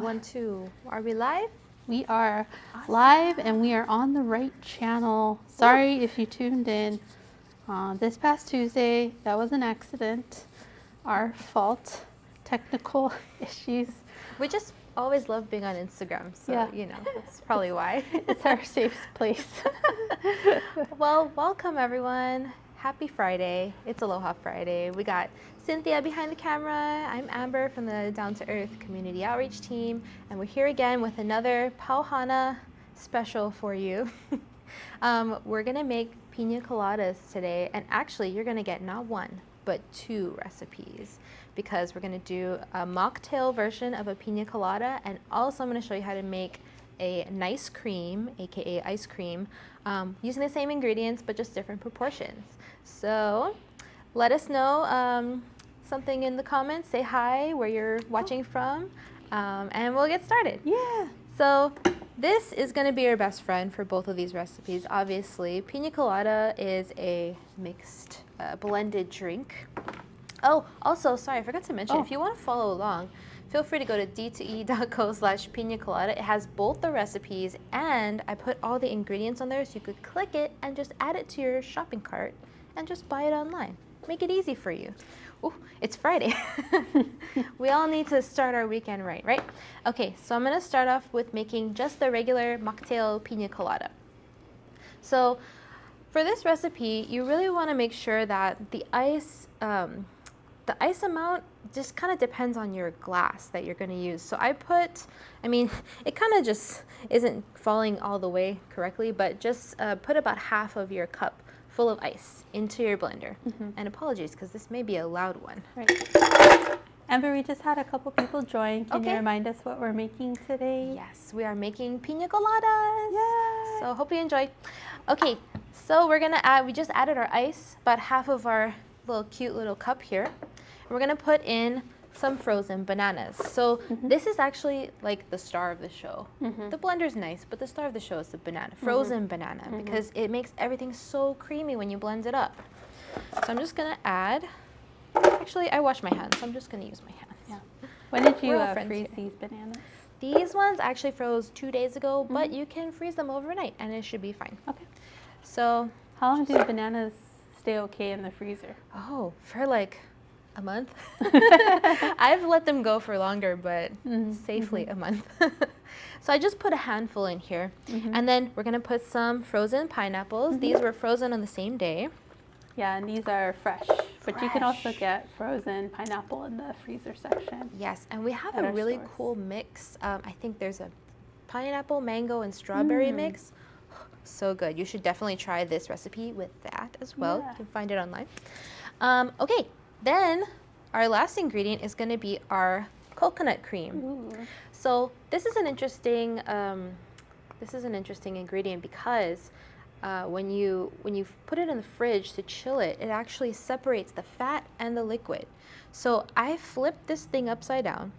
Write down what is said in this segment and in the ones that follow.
1, 2. Are we live? We are Awesome. live and we are on the right channel. Sorry if you tuned in this past Tuesday. That was an accident. Our fault. Technical issues. We just always love being on Instagram, so Yeah. you know, that's probably why. It's our safe place. Well, welcome everyone. Happy Friday. It's Aloha Friday. We got Cynthia behind the camera. I'm Amber from the Down to Earth Community Outreach Team, and we're here again with another Pauhana special for you. We're gonna make Pina Coladas today, and actually you're gonna get not one, but 2 recipes, because we're gonna do a mocktail version of a Pina Colada, and also I'm gonna show you how to make a nice cream, aka ice cream, using the same ingredients but just different proportions. So let us know something in the comments, say hi, where you're watching from, and we'll get started. Yeah. So this is going to be your best friend for both of these recipes. Obviously, Pina Colada is a mixed, blended drink. Oh, also, sorry, I forgot to mention, if you want to follow along, feel free to go to d2e.co/Pina Colada. It has both the recipes, and I put all the ingredients on there so you could click it and just add it to your shopping cart and just buy it online. Make it easy for you. Ooh, it's Friday. We all need to start our weekend right? Okay, so I'm gonna start off with making just the regular mocktail Pina Colada. So for this recipe, you really wanna make sure that the ice amount just kind of depends on your glass that you're gonna use. So it kind of just isn't falling all the way correctly, but just put about half of your cup full of ice into your blender. And apologies, because this may be a loud one. Right. Amber, we just had a couple people join. Can you Okay. remind us what we're making today? Yes, we are making Pina Coladas. Yay. So hope you enjoy. Okay, so we just added our ice, about half of our cute little cup here. We're gonna put in some frozen bananas. So this is actually like the star of the show. The blender's nice, but the star of the show is the banana, frozen banana, because it makes everything so creamy when you blend it up. So I'm just gonna add, actually I wash my hands, so I'm just gonna use my hands. Yeah. When did you We're all friends freeze here. these bananas? These ones actually froze 2 days ago, but you can freeze them overnight and it should be fine. Okay. So, How long do bananas stay okay in the freezer? oh, for like a month. I've let them go for longer, but safely a month. So I just put a handful in here. And then we're gonna put some frozen pineapples. These were frozen on the same day. Yeah, and these are fresh, but you can also get frozen pineapple in the freezer section. Yes, and we have At a our really stores. cool mix. I think there's a pineapple, mango, and strawberry mix. So good. You should definitely try this recipe with that as well. Yeah. You can find it online. Okay, then our last ingredient is going to be our coconut cream. Ooh. So this is an interesting ingredient because when you put it in the fridge to chill it, it actually separates the fat and the liquid. So I flipped this thing upside down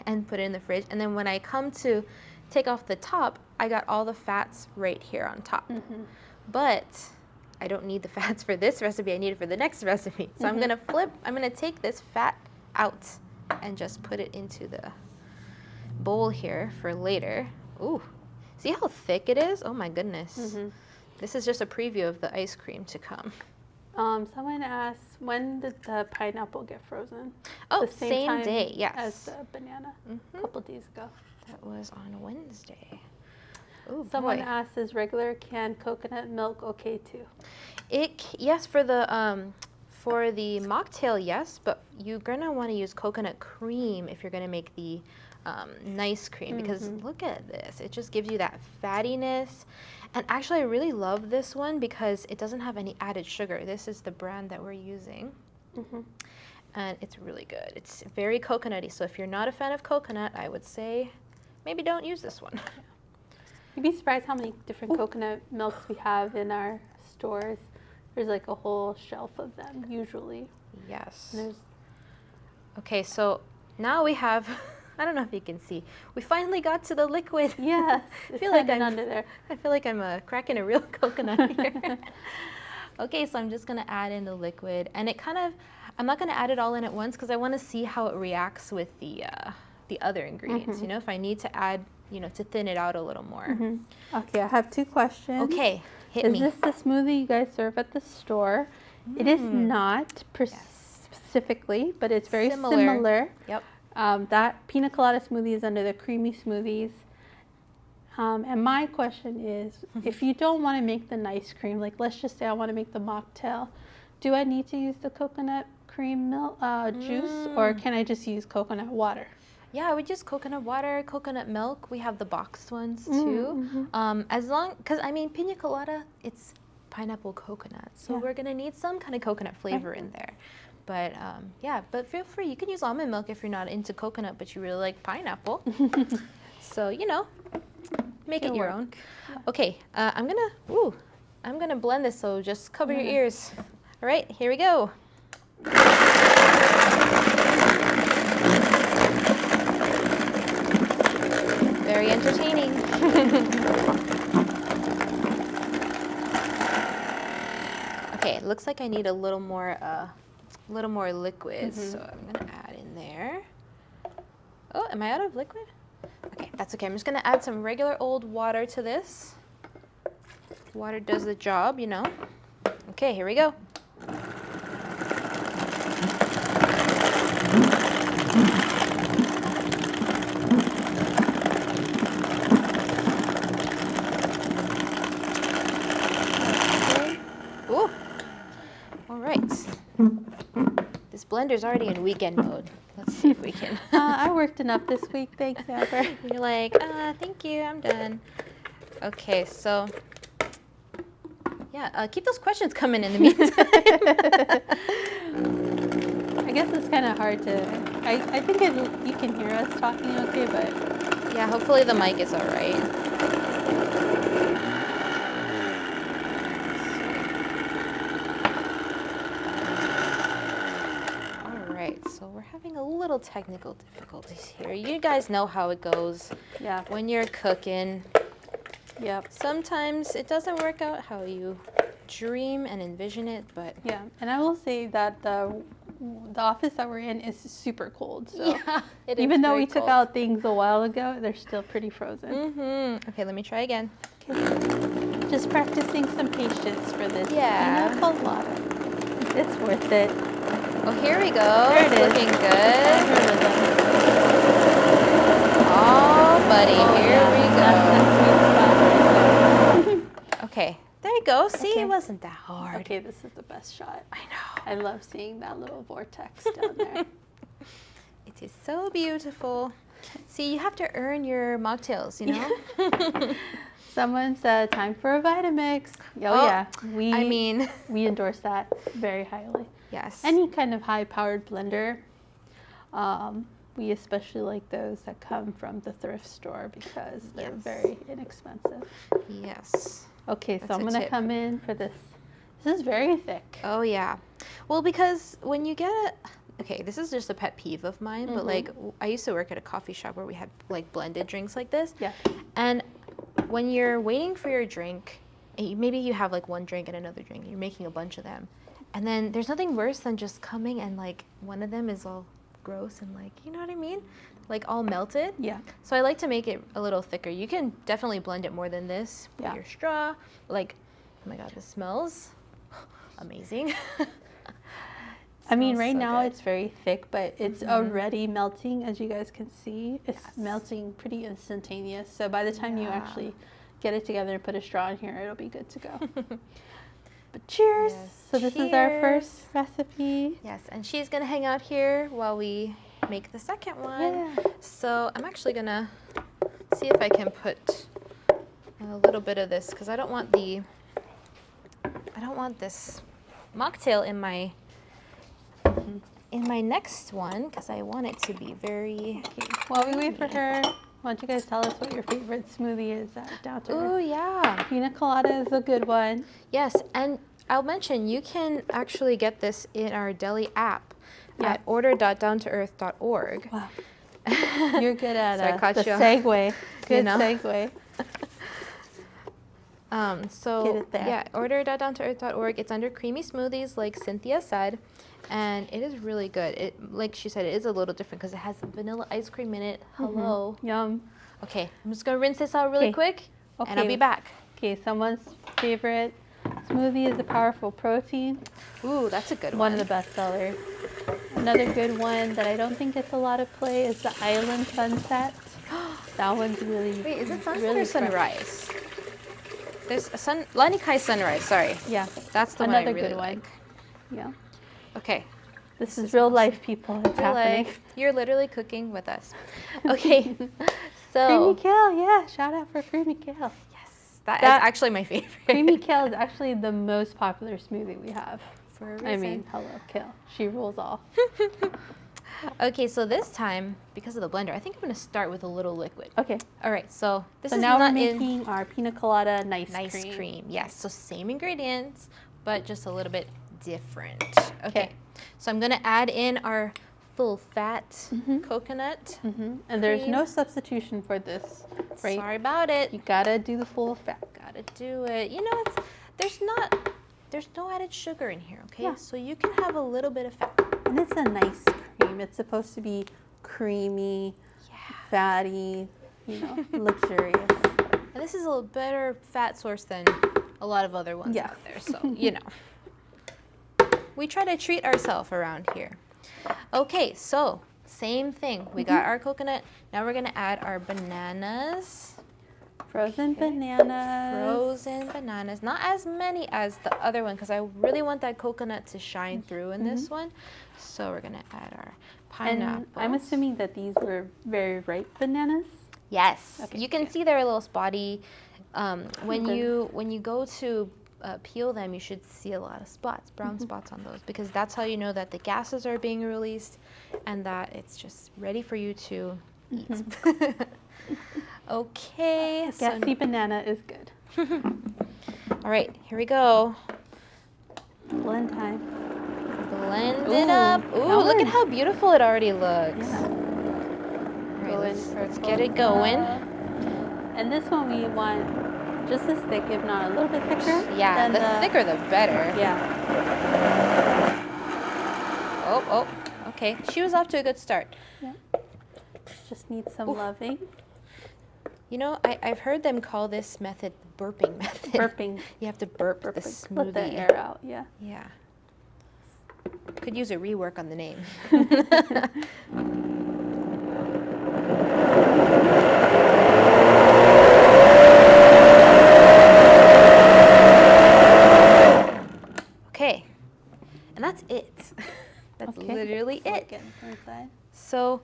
and put it in the fridge, and then when I come to take off the top, I got all the fats right here on top. But I don't need the fats for this recipe, I need it for the next recipe. So I'm gonna take this fat out and just put it into the bowl here for later. Ooh, see how thick it is? Oh my goodness. This is just a preview of the ice cream to come. Someone asked, when did the pineapple get frozen? Oh, The same time day, yes. as the banana, a couple days ago. That was on Wednesday. Ooh, Someone boy. asked, is regular canned coconut milk okay too? Yes, for the mocktail, yes, but you're gonna want to use coconut cream if you're gonna make the nice cream, because look at this, it just gives you that fattiness. And actually I really love this one because it doesn't have any added sugar. This is the brand that we're using. And it's really good. It's very coconutty, so if you're not a fan of coconut, I would say maybe don't use this one. You'd be surprised how many different coconut milks we have in our stores. There's like a whole shelf of them usually. Yes. And there's Okay, so now we have, I don't know if you can see, we finally got to the liquid. yes, I it's feel like I'm under there. I feel like I'm cracking a real coconut here. Okay, so I'm just gonna add in the liquid, and I'm not gonna add it all in at once because I want to see how it reacts with the the other ingredients, you know, if I need to add, you know, to thin it out a little more. Okay, I have 2 questions. Okay, hit me. Is this the smoothie you guys serve at the store? It is not specifically, but it's very similar. Yep. That Pina Colada smoothie is under the creamy smoothies. And my question is, if you don't want to make the nice cream, like let's just say I want to make the mocktail, do I need to use the coconut cream milk juice, or can I just use coconut water? Yeah, I would use coconut water, coconut milk. We have the boxed ones too. As long, because I mean, Piña Colada, it's pineapple coconut, so we're gonna need some kind of coconut flavor in there. But yeah, but feel free. You can use almond milk if you're not into coconut, but you really like pineapple. So you know, make it your own. Okay, I'm gonna blend this. So just cover your ears. All right, here we go. Very entertaining. Okay, it looks like I need a little more liquid, so I'm gonna add in there. Oh, am I out of liquid? Okay, that's okay. I'm just gonna add some regular old water to this. Water does the job, you know. Okay, here we go. Ooh. All right. This blender's already in weekend mode. Let's see if we can. I worked enough this week, thanks, Amber. You're like, thank you, I'm done. Okay, so yeah, keep those questions coming in the meantime. I guess it's kind of hard to. I think you can hear us talking okay, but yeah, hopefully the mic is all right. So we're having a little technical difficulties here. You guys know how it goes. Yeah. When you're cooking. Yep. Sometimes it doesn't work out how you dream and envision it, but yeah. And I will say that the office that we're in is super cold. So yeah, even though we took out things a while ago, they're still pretty frozen. Okay, let me try again. Okay. Just practicing some patience for this. Yeah. Pina Colada. It's worth it. Oh, here we go. There it is. Looking good. Oh, buddy, here we go. Okay, there you go. See, it wasn't that hard. Okay, this is the best shot. I know. I love seeing that little vortex down there. It is so beautiful. See, you have to earn your mocktails, you know? Someone said, time for a Vitamix. Oh yeah, we endorse that very highly. Yes. Any kind of high-powered blender. We especially like those that come from the thrift store because they're very inexpensive. Yes. Okay, so I'm going to come in for this. This is very thick. Oh, yeah. Well, because when you get okay, this is just a pet peeve of mine, but like I used to work at a coffee shop where we had like blended drinks like this. Yeah. And when you're waiting for your drink, maybe you have like one drink and another drink, and you're making a bunch of them. And then there's nothing worse than just coming and like one of them is all gross and like, you know what I mean? Like all melted. Yeah. So I like to make it a little thicker. You can definitely blend it more than this with your straw. Like, oh my God, this smells amazing. I mean, right now it's very thick, but it's already melting, as you guys can see. It's melting pretty instantaneous. So by the time you actually get it together and put a straw in here, it'll be good to go. But cheers! Yes, so this is our first recipe. Yes, and she's gonna hang out here while we make the second one. Yeah. So I'm actually gonna see if I can put a little bit of this because I don't want this mocktail in my next one because I want it to be very. Okay. While we wait for her, why don't you guys tell us what your favorite smoothie is at Down to Earth? Oh, yeah. Pina Colada is a good one. Yes, and I'll mention you can actually get this in our deli app at order.downtoearth.org. Wow. You're good at the you. segue. Good segue. So, get it there. Yeah, order.downtoearth.org. It's under creamy smoothies, like Cynthia said. And it is really good. It, like she said, it is a little different because it has vanilla ice cream in it. Hello. Yum. Okay, I'm just gonna rinse this out really quick, Okay. and I'll be back. Okay, someone's favorite smoothie is a powerful protein. Ooh, that's a good one. One of the best sellers. Another good one that I don't think gets a lot of play is the Island Sunset. That one's really Wait, is it sunset really or sunrise? There's a Lani Kai sunrise, sorry. Yeah. That's the Another one I really good one. like. Yeah. Okay. This is real life, people. It's happening. Life. You're literally cooking with us. Okay. So Creamy kale, yeah. Shout out for creamy kale. yes, that is actually my favorite. Creamy kale is actually the most popular smoothie we have. For a reason. I mean, hello, kale. She rules all. Okay, so this time, because of the blender, I think I'm going to start with a little liquid. Okay. All right, so this So is now not we're making our Pina Colada nice cream. Yes, so same ingredients, but just a little bit different. Okay, so I'm going to add in our full fat coconut. And there's no substitution for this, right? Sorry about it. You gotta do the full fat. Gotta do it. You know, there's no added sugar in here, okay? Yeah. So you can have a little bit of fat. And it's a nice cream. It's supposed to be creamy, fatty, you know, luxurious. And this is a better fat source than a lot of other ones out there. So, you know, we try to treat ourselves around here. Okay, so same thing. We got our coconut. Now we're gonna add our bananas. Frozen bananas. Frozen bananas. Not as many as the other one because I really want that coconut to shine through in this one. So we're gonna add our pineapple. And I'm assuming that these were very ripe bananas. Yes. Okay, You can see they're a little spotty. When you go to peel them, you should see a lot of spots, brown spots on those, because that's how you know that the gases are being released and that it's just ready for you to eat. Okay. Gassy banana is good. All right, here we go. Blend time. Blend it up. Ooh, look at how beautiful it already looks. Yeah. All right, let's get it going. And this one we want just as thick, if not a little bit thicker. Yeah, the thicker the better. Yeah. Oh, okay. She was off to a good start. Yeah. Just needs some loving. You know, I've heard them call this method the burping method. Burping. You have to burp the smoothie. Let the air out, yeah. Yeah. Could use a rework on the name. Okay. And that's it. That's literally it. So,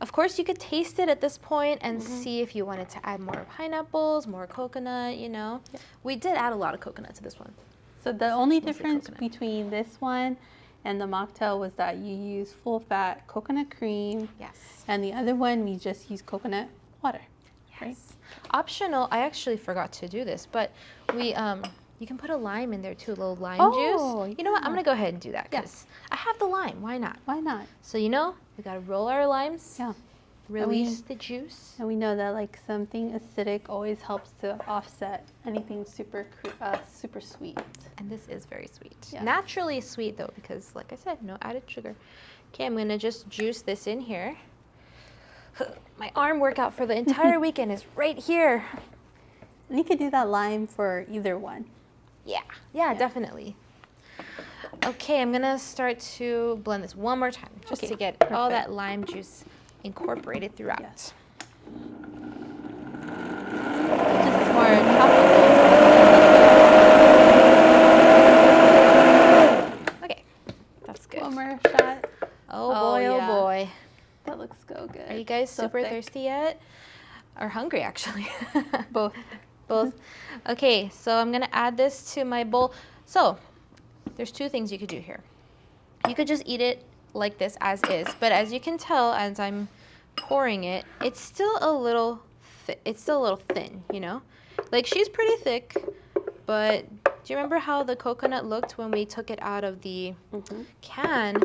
of course, you could taste it at this point and see if you wanted to add more pineapples, more coconut, you know. Yeah. We did add a lot of coconut to this one. So the only difference between this one and the mocktail was that you use full fat coconut cream. Yes. And the other one, we just use coconut water. Yes. Right? Optional, I actually forgot to do this, but we, you can put a lime in there too, a little lime juice. You know what, I'm gonna go ahead and do that because I have the lime, why not? Why not? So, you know, we gotta roll our limes. Yeah. Release the juice. And we know that like something acidic always helps to offset anything super sweet. And this is very sweet. Yeah. Naturally sweet though, because like I said, no added sugar. Okay, I'm gonna just juice this in here. My arm workout for the entire weekend is right here. And you could do that lime for either one. Yeah, definitely. Okay, I'm gonna start to blend this one more time just to get all that lime juice incorporated throughout. Yes. Just more tropical. Okay, that's good. One more shot. Oh boy, oh boy. That looks so good. Are you guys super thick. thirsty yet? Or hungry, actually? Both. Both. Okay, so I'm gonna add this to my bowl. So, there's two things you could do here. You could just eat it like this as is, but as you can tell, as I'm pouring it, it's still a little thin, you know? Like, she's pretty thick, but do you remember how the coconut looked when we took it out of the can?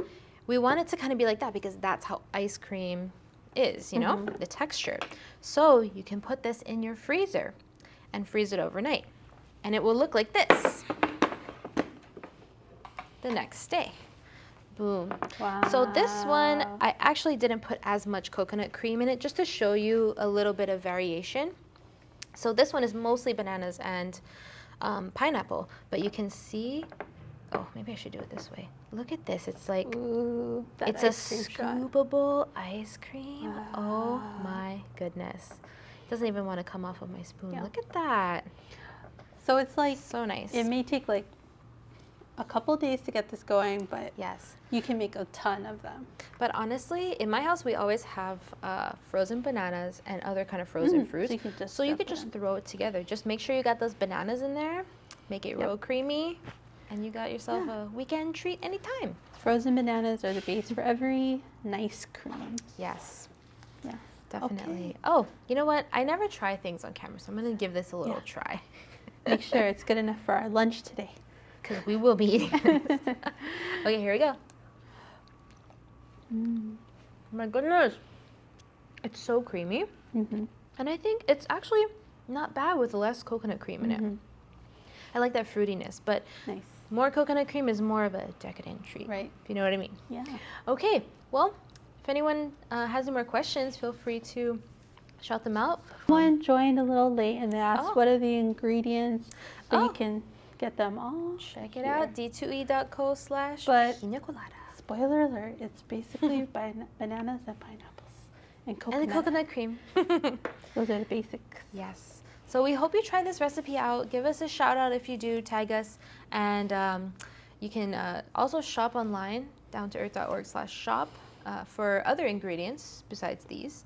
We want it to kind of be like that because that's how ice cream is, you know, the texture. So you can put this in your freezer and freeze it overnight, and it will look like this the next day. Boom. Wow. So this one, I actually didn't put as much coconut cream in it just to show you a little bit of variation. So this one is mostly bananas and pineapple, but you can see, oh, maybe I should do it this way. Look at this. It's like, ooh, it's a scoopable ice cream. Wow. Oh my goodness. It doesn't even want to come off of my spoon. Yeah. Look at that. So it's like, So nice. it may take like a couple days to get this going, but Yes. you can make a ton of them. But honestly, in my house, we always have frozen bananas and other kind of frozen fruits. So you could just throw it together. Just make sure you got those bananas in there, make it real creamy, and you got yourself a weekend treat anytime. Frozen bananas are the base for every nice cream. Yes. Yeah. Definitely. Okay. Oh, you know what? I never try things on camera, so I'm going to give this a little try. Make sure it's good enough for our lunch today. Because we will be eating this. Okay, here we go. My goodness. It's so creamy. Mm-hmm. And I think it's actually not bad with less coconut cream in it. I like that fruitiness, but Nice. more coconut cream is more of a decadent treat. Right. If you know what I mean. Yeah. Okay, well, if anyone has any more questions, feel free to shout them out. Someone joined a little late and they asked what are the ingredients so you Oh. can get them all. Check it out, But- d2e.co/Pina Colada. Spoiler alert, it's basically bananas and pineapples and coconut. And the coconut cream. Those are the basics. Yes. So we hope you try this recipe out. Give us a shout out if you do, tag us. And you can also shop online, downtoearth.org/shop, for other ingredients besides these.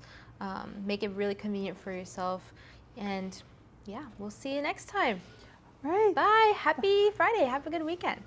Make it really convenient for yourself. And yeah, we'll see you next time. Right. Bye. Happy Friday. Have a good weekend.